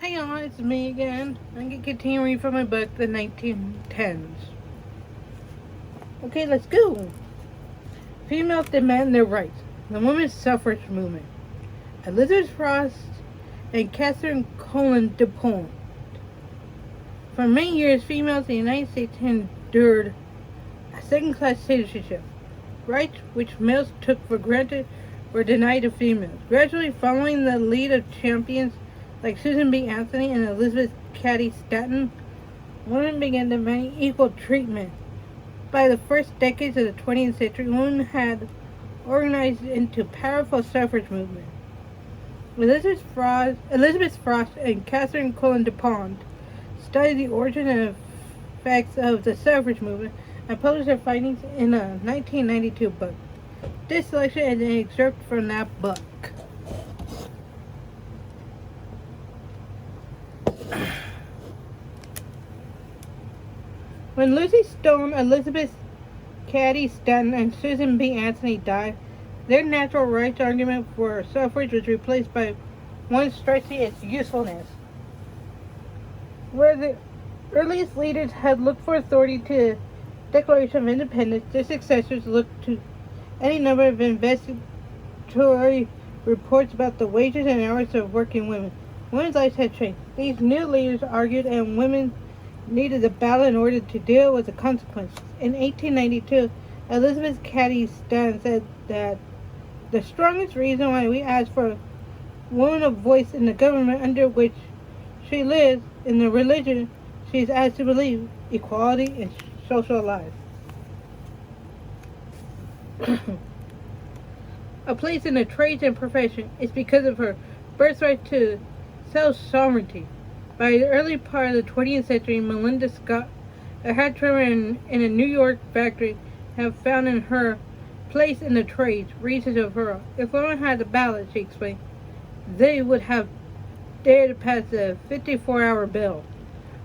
Hey y'all, it's me again. I'm gonna continue reading from my book, The 1910s. Okay, let's go. Females demand their rights. The women's suffrage movement. Elizabeth Frost and Catherine Colin DuPont. For many years, females in the United States endured a second-class citizenship. Rights which males took for granted were denied to females. Gradually, following the lead of champions like Susan B. Anthony and Elizabeth Cady Stanton, women began demanding equal treatment. By the first decades of the 20th century, women had organized into powerful suffrage movements. Elizabeth Frost and Catherine Colin DuPont studied the origin and effects of the suffrage movement and published their findings in a 1992 book. This selection is an excerpt from that book. When Lucy Stone, Elizabeth Cady Stanton, and Susan B. Anthony died, their natural rights argument for suffrage was replaced by one stressing its usefulness. Where the earliest leaders had looked for authority to the Declaration of Independence, their successors looked to any number of investigatory reports about the wages and hours of working women. Women's lives had changed. These new leaders argued, and women needed a ballot in order to deal with the consequences. In 1892, Elizabeth Cady Stanton said that the strongest reason why we ask for a woman of voice in the government under which she lives, in the religion she is asked to believe, equality in social life. A place in the trades and profession is because of her birthright to self-sovereignty. By the early part of the 20th century, Melinda Scott, a hat trimmer in a New York factory, had found in her place in the trades reasons of her. If women had the ballot, she explained, they would have dared to pass the 54-hour bill.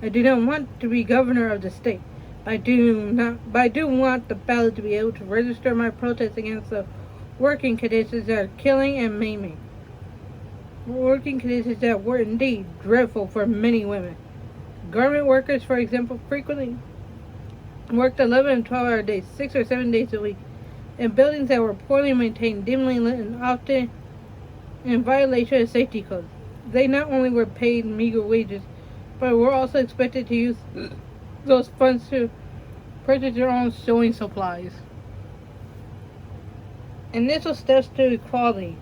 I do not want to be governor of the state. But I do want the ballot to be able to register my protest against the working conditions that are killing and maiming. Working conditions that were indeed dreadful for many women. Garment workers, for example, frequently worked 11 and 12-hour days, 6 or 7 days a week, in buildings that were poorly maintained, dimly lit, and often in violation of safety codes. They not only were paid meager wages, but were also expected to use those funds to purchase their own sewing supplies. Initial steps to equality.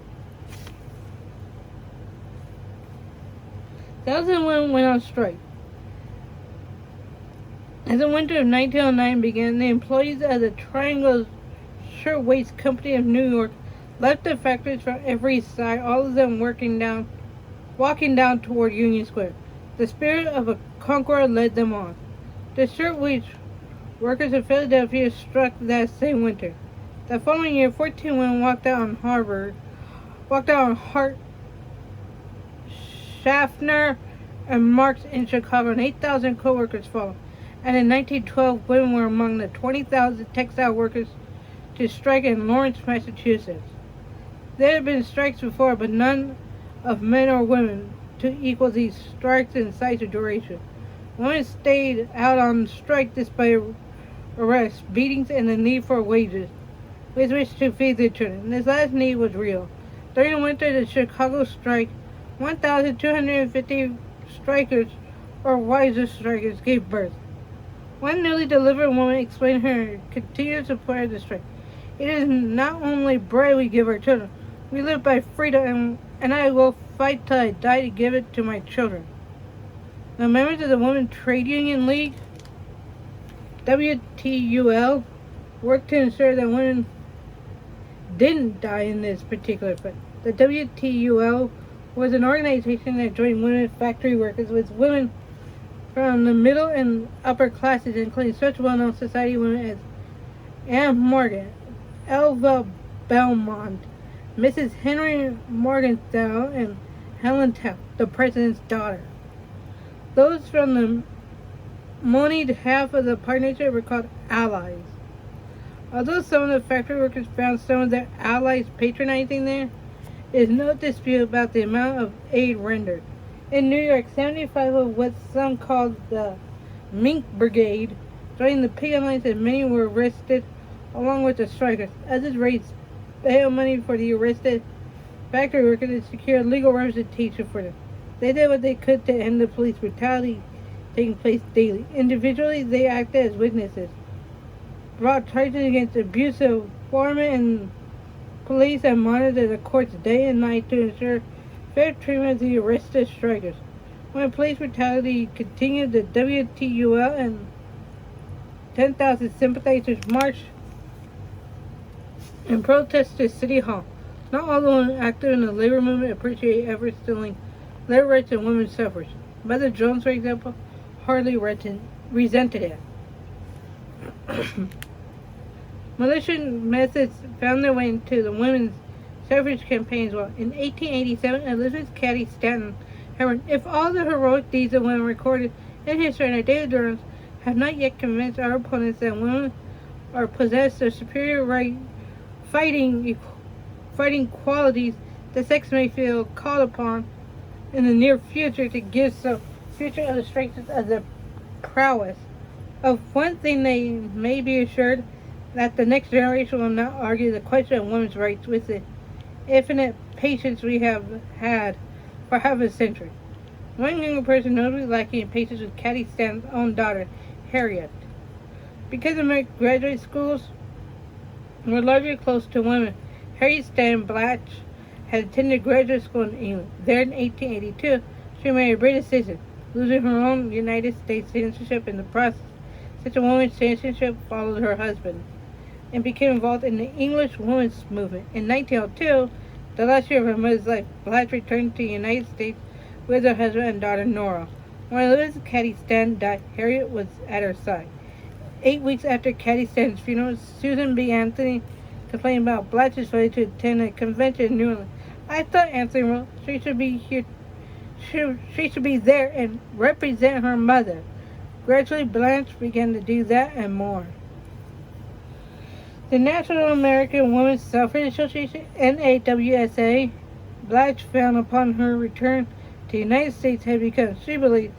Thousands of women went on strike. As the winter of 1909 began, the employees of the Triangle Shirtwaist Company of New York left the factories from every side, all of them walking down toward Union Square. The spirit of a conqueror led them on. The shirtwaist workers of Philadelphia struck that same winter. The following year, 14 women walked out on Hart, Schaffner, and Marx in Chicago, and 8,000 co-workers followed. And in 1912, women were among the 20,000 textile workers to strike in Lawrence, Massachusetts. There had been strikes before, but none of men or women to equal these strikes in size or duration. Women stayed out on strike despite arrests, beatings, and the need for wages with which to feed their children. This last need was real. During the winter of the Chicago strike, 1,250 strikers, or wiser strikers, gave birth. One newly delivered woman explained her continued support of the strike. It is not only bread we give our children. We live by freedom, and I will fight till I die to give it to my children. The members of the Women's Trade Union League, WTUL, worked to ensure that women didn't die in this particular fight. The WTUL was an organization that joined women factory workers with women from the middle and upper classes, including such well-known society women as Anne Morgan, Elva Belmont, Mrs. Henry Morgenthau, and Helen Taft, the president's daughter. Those from the moneyed half of the partnership were called allies. Although some of the factory workers found some of their allies patronizing there is no dispute about the amount of aid rendered. In New York, 75 of what some called the Mink Brigade joined the picket lines and many were arrested along with the strikers. Others raised bail money for the arrested factory workers and secured legal representation for them. They did what they could to end the police brutality taking place daily. Individually, they acted as witnesses, brought charges against abusive foremen and police, and monitored the courts day and night to ensure fair treatment of the arrested strikers. When police brutality continued, the WTUL and 10,000 sympathizers marched in protest to City Hall. Not all those active in the labor movement appreciate efforts to link labor rights and women's suffrage. Mother Jones, for example, hardly resented it. Militia methods found their way into the women's suffrage campaigns. Well, in 1887, Elizabeth Cady Stanton had written, "If all the heroic deeds of women recorded in history and our daily journals have not yet convinced our opponents that women are possessed of superior fighting qualities, the sex may feel called upon in the near future to give some future illustrations of their prowess. Of one thing they may be assured, that the next generation will not argue the question of women's rights with the infinite patience we have had for half a century." One younger person notably lacking in patience was Cady Stanton's own daughter, Harriet. Because American graduate schools were largely closed to women, Harriet Stanton Blatch had attended graduate school in England. There in 1882, she married a British citizen, losing her own United States citizenship in the process. Such a woman's citizenship followed her husband, and became involved in the English women's movement. In 1902, the last year of her mother's life, Blatch returned to the United States with her husband and daughter Nora. When Elizabeth Cady Stanton died, Harriet was at her side. 8 weeks after Cady Stanton's funeral, Susan B. Anthony complained about Blatch's failure to attend a convention in New Orleans. "I thought," Anthony wrote, "she should be here. She should be there and represent her mother." Gradually, Blanche began to do that and more. The National American Women's Suffrage Association, NAWSA, Blatch found upon her return to the United States had become, she believed,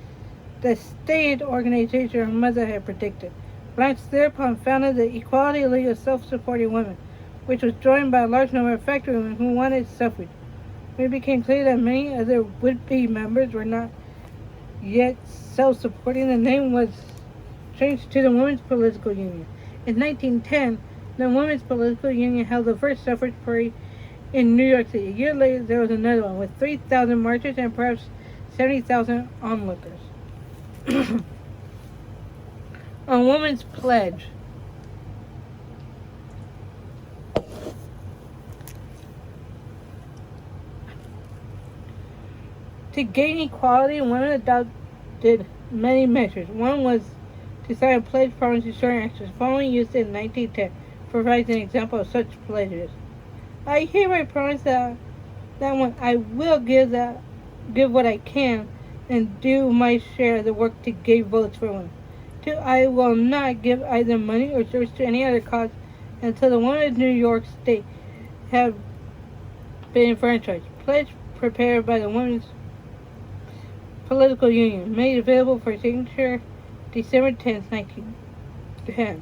the stated organization her mother had predicted. Blanche thereupon founded the Equality League of Self-Supporting Women, which was joined by a large number of factory women who wanted suffrage. When it became clear that many other would-be members were not yet self-supporting, the name was changed to the Women's Political Union. In 1910, the Women's Political Union held the first suffrage parade in New York City. A year later, there was another one with 3,000 marchers and perhaps 70,000 onlookers. A Woman's Pledge. To gain equality, women adopted many measures. One was to sign a pledge promising certain actions. Following used in 1910 provides an example of such pledges. "I hereby promise that one I will give what I can and do my share of the work to gain votes for women. 2, I will not give either money or service to any other cause until the women of New York State have been enfranchised." Pledge prepared by the Women's Political Union, made available for signature December 10, 1910.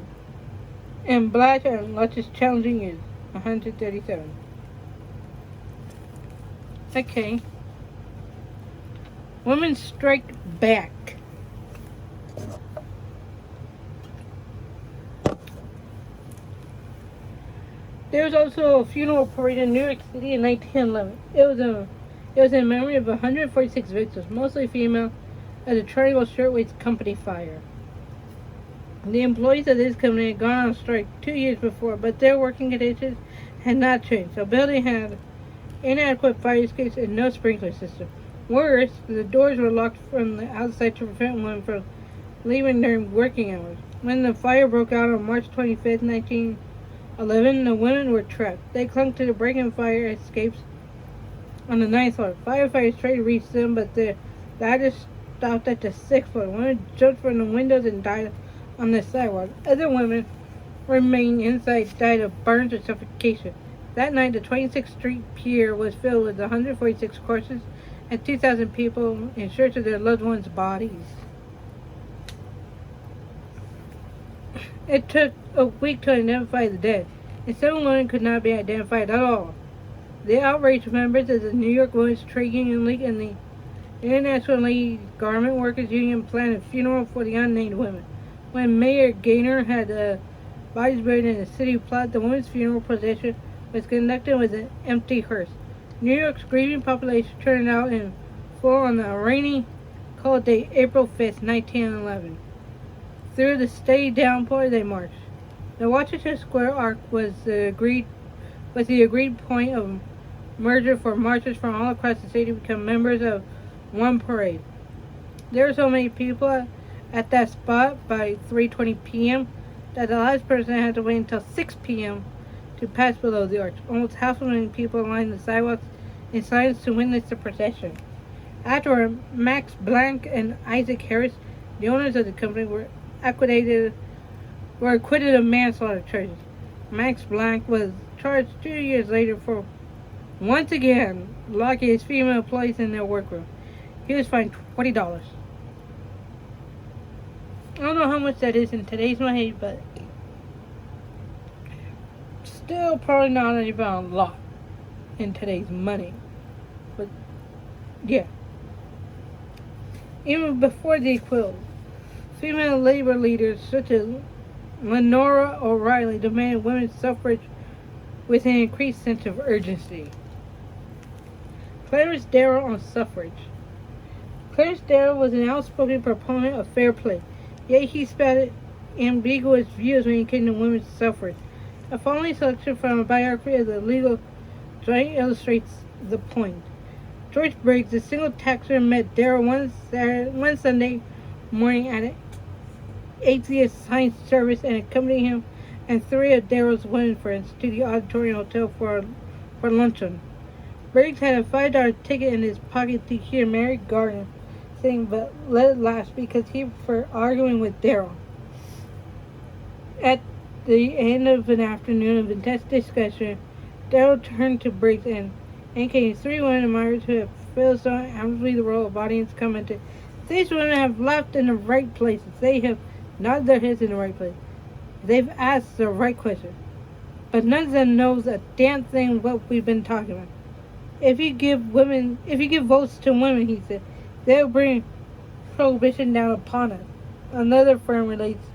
And Blatch and Lutch's challenging years, 137. Okay. Women strike back. There was also a funeral parade in New York City in 1911. It was in memory of 146 victims, mostly female, at the Triangle Shirtwaist Company fire. The employees of this company had gone on strike 2 years before, but their working conditions had not changed. The building had inadequate fire escapes and no sprinkler system. Worse, the doors were locked from the outside to prevent women from leaving during working hours. When the fire broke out on March 25, 1911, the women were trapped. They clung to the break-in fire escapes on the 9th floor. Firefighters tried to reach them, but the ladders stopped at the 6th floor. Women jumped from the windows and died on the sidewalk. Other women remained inside, died of burns or suffocation. That night, the 26th Street Pier was filled with 146 corpses and 2,000 people in search of their loved ones' bodies. It took a week to identify the dead, and 7 women could not be identified at all. The outraged members of the New York Women's Trade Union League and the International Ladies Garment Workers Union planned a funeral for the unnamed women. When Mayor Gaynor had the bodies buried in the city plot, the women's funeral procession was conducted with an empty hearse. New York's grieving population turned out in full on the rainy, cold day, April 5th, 1911. Through the steady downpour, they marched. The Washington Square Arc was the agreed point of merger for marchers from all across the city to become members of one parade. There were so many people at that spot by 3:20 p.m. that the last person had to wait until 6 p.m. to pass below the arch. Almost half a million people lined the sidewalks in silence to witness the procession. Afterward, Max Blank and Isaac Harris, the owners of the company, were acquitted of manslaughter charges. Max Blank was charged 2 years later for once again locking his female employees in their workroom. He was fined $20. I don't know how much that is in today's money, but still probably not even a lot in today's money. But yeah. Even before the quilt, female labor leaders such as Lenora O'Reilly demanded women's suffrage with an increased sense of urgency. Clarence Darrow on suffrage. Clarence Darrow was an outspoken proponent of fair play, yet he spouted ambiguous views when it came to women's suffrage. The following selection from a biography of the legal joint illustrates the point. George Briggs, a single taxer, met Darrow one Sunday morning at an atheist science service and accompanied him and 3 of Darrow's women friends to the Auditorium Hotel for luncheon. Briggs had a $5 ticket in his pocket to hear Mary Garden sing, but let it last because he preferred arguing with Darrow. At the end of an afternoon of intense discussion, Darrow turned to Briggs and indicating 3 women admirers who have filled so amicably the role of audience, commented, "These women have laughed in the right places. They have nodded their heads in the right place. They've asked the right question. But none of them knows a damn thing what we've been talking about. If you give votes to women," he said, "they'll bring prohibition down upon us." Another friend relates,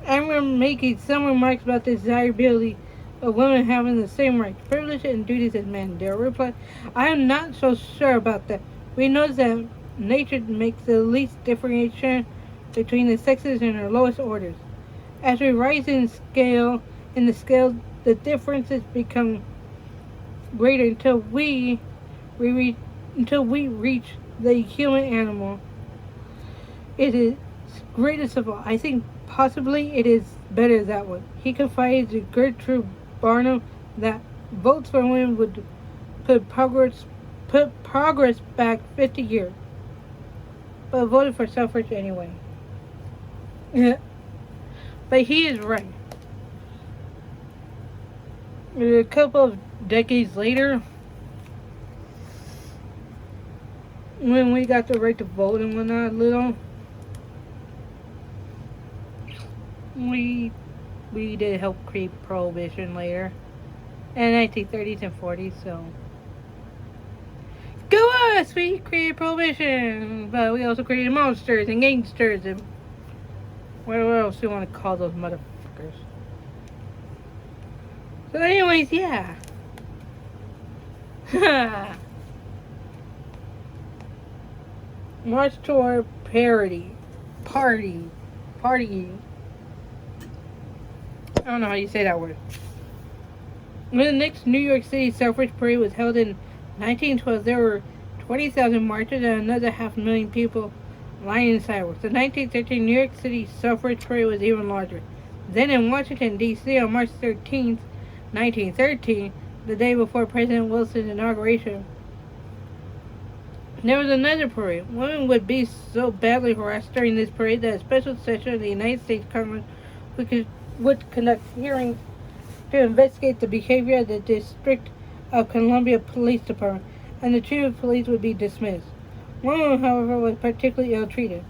"I remember making some remarks about the desirability of women having the same rights, privileges, and duties as men." Darrow replied, "I am not so sure about that. We know that nature makes the least differentiation between the sexes in her lowest orders. As we rise in the scale, the differences become greater until we reach the human animal. It is greatest of all. I think possibly it is better that way." He confided to Gertrude Barnum that votes for women would put progress back 50 years, but voted for suffrage anyway. Yeah. But he is right. A couple of decades later, when we got the right to vote and whatnot, we did help create prohibition later in the 1930s and 40s. So go us! We created prohibition, but we also created monsters and gangsters and whatever else you want to call those motherfuckers. So anyways, yeah. March toward parity. Partying. I don't know how you say that word. When the next New York City suffrage parade was held in 1912, there were 20,000 marchers and another 500,000 people lining the sidewalks. The 1913 New York City suffrage parade was even larger. Then in Washington, D.C. on March 13th, 1913, the day before President Wilson's inauguration, there was another parade. Women would be so badly harassed during this parade that a special session of the United States Congress would conduct hearings to investigate the behavior of the District of Columbia Police Department. and the chief of police would be dismissed. One woman, however, was particularly ill-treated,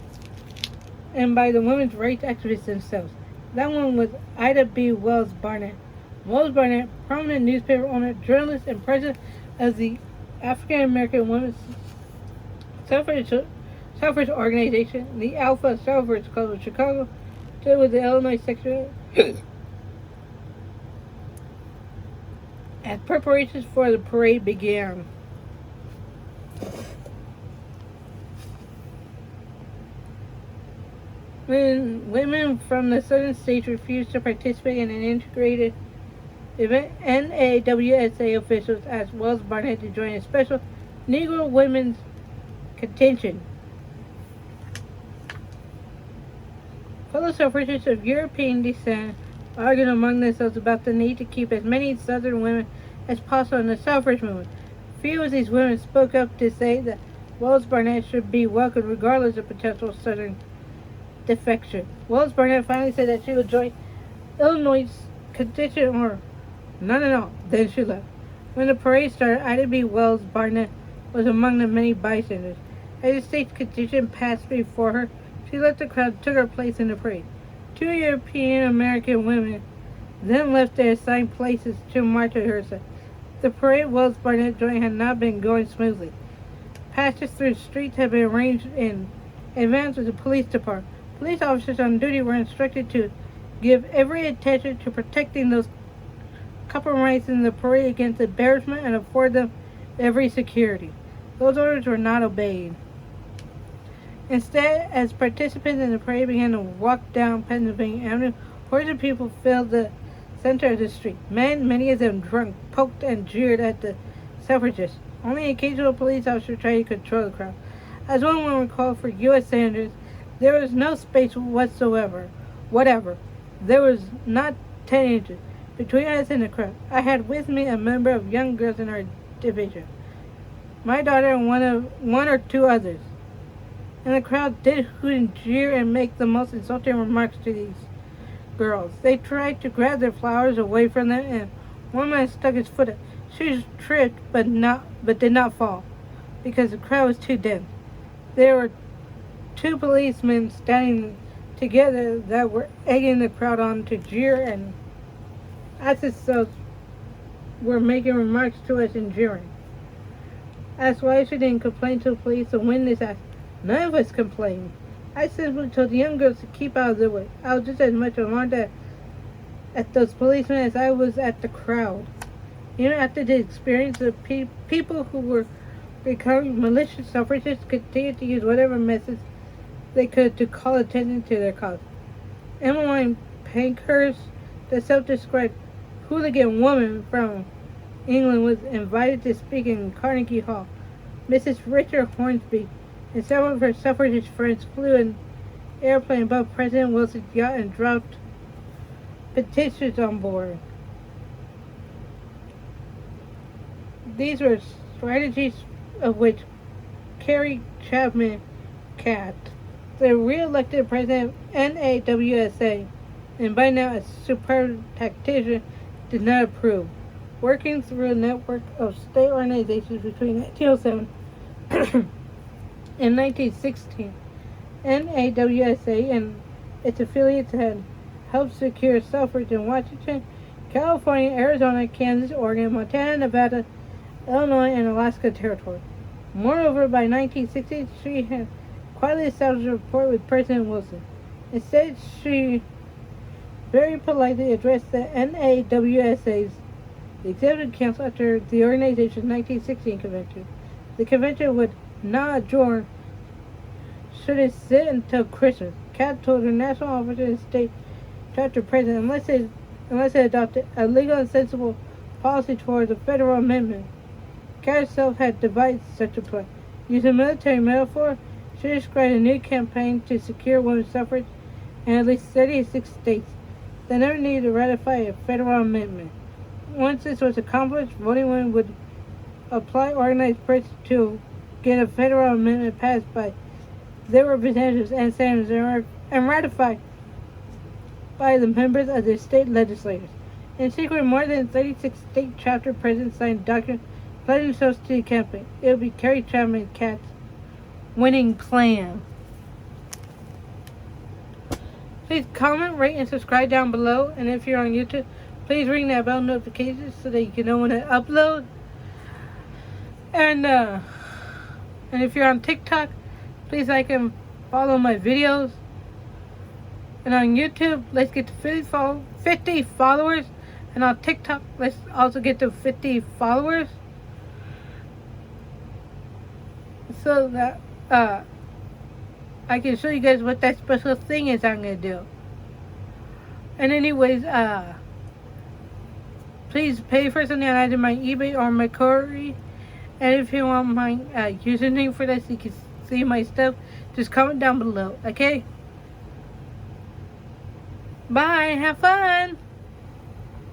and by the women's rights activists themselves. That one was Ida B. Wells Barnett. Wells Barnett, prominent newspaper owner, journalist, and president of the African American Women's Suffrage Organization, the Alpha Suffrage Club of Chicago, stood with the Illinois section as preparations for the parade began. When women from the southern states refused to participate in an integrated event, NAWSA officials asked Wells Barnett to join a special Negro Women's Contention. Fellow suffragists of European descent argued among themselves about the need to keep as many Southern women as possible in the suffrage movement. Few of these women spoke up to say that Wells Barnett should be welcomed regardless of potential Southern defection. Wells Barnett finally said that she would join Illinois' contingent, or none at all. Then she left. When the parade started, Ida B. Wells Barnett was among the many bystanders. As the state's contingent passed before her, she left the crowd and took her place in the parade. 2 European American women then left their assigned places to march with her side. The parade Wells Barnett joined had not been going smoothly. Passages through the streets had been arranged in advance with the police department. Police officers on duty were instructed to give every attention to protecting those compromised in the parade against embarrassment and afford them every security. Those orders were not obeyed. Instead, as participants in the parade began to walk down Pennsylvania Avenue, hordes of people filled the center of the street. Men, many of them drunk, poked and jeered at the suffragists. Only an occasional police officer tried to control the crowd. As one woman called for U.S. senators, there was no space whatsoever. There was not 10 inches between us and the crowd. I had with me a member of young girls in our division, my daughter and one or two others. And the crowd did hoot and jeer and make the most insulting remarks to these girls. They tried to grab their flowers away from them, and one man stuck his foot up. She tripped, but did not fall, because the crowd was too dense. There were 2 policemen standing together that were egging the crowd on to jeer, and as themselves were making remarks to us and jeering. Asked why she didn't complain to the police, the witness asked. None of us complained. I simply told the young girls to keep out of the way. I was just as much alarmed at those policemen as I was at the crowd. Even after the experience, the people who were becoming malicious suffragists continued to use whatever methods they could to call attention to their cause. Emmeline Pankhurst, the self-described hooligan woman from England, was invited to speak in Carnegie Hall. Mrs. Richard Hornsby and several of her suffragist friends flew an airplane above President Wilson's yacht and dropped petitions on board. These were strategies of which Carrie Chapman Catt, the re-elected president of NAWSA, and by now a superb tactician, did not approve. Working through a network of state organizations between 1907 and 1916, NAWSA and its affiliates had helped secure suffrage in Washington, California, Arizona, Kansas, Oregon, Montana, Nevada, Illinois, and Alaska Territory. Moreover, by 1960, she had quietly established a rapport with President Wilson. Instead, she very politely addressed the NAWSA's Executive Council after the organization's 1916 convention. The convention would not adjourn should it sit until Christmas. Catt told her national officer and state chapter president unless it adopted a legal and sensible policy towards a federal amendment. Catt herself had devised such a plan. Using military metaphor, she described a new campaign to secure women's suffrage in at least 36 states that never needed to ratify a federal amendment. Once this was accomplished, voting women would apply organized pressure to get a federal amendment passed by their representatives and senators and ratified by the members of their state legislatures. In secret, more than 36 state chapter presidents signed a document Pleasant South City camping. It'll be Carrie Chapman Cat's winning plan. Please comment, rate, and subscribe down below. And if you're on YouTube, please ring that bell notification so that you can know when I upload. And if you're on TikTok, please like and follow my videos. And on YouTube, let's get to 50 followers. And on TikTok, let's also get to 50 followers. So that I can show you guys what that special thing is I'm going to do. And anyways, please pay for something on either my eBay or my Mercari. And if you want my username for that so you can see my stuff, just comment down below, okay? Bye, have fun!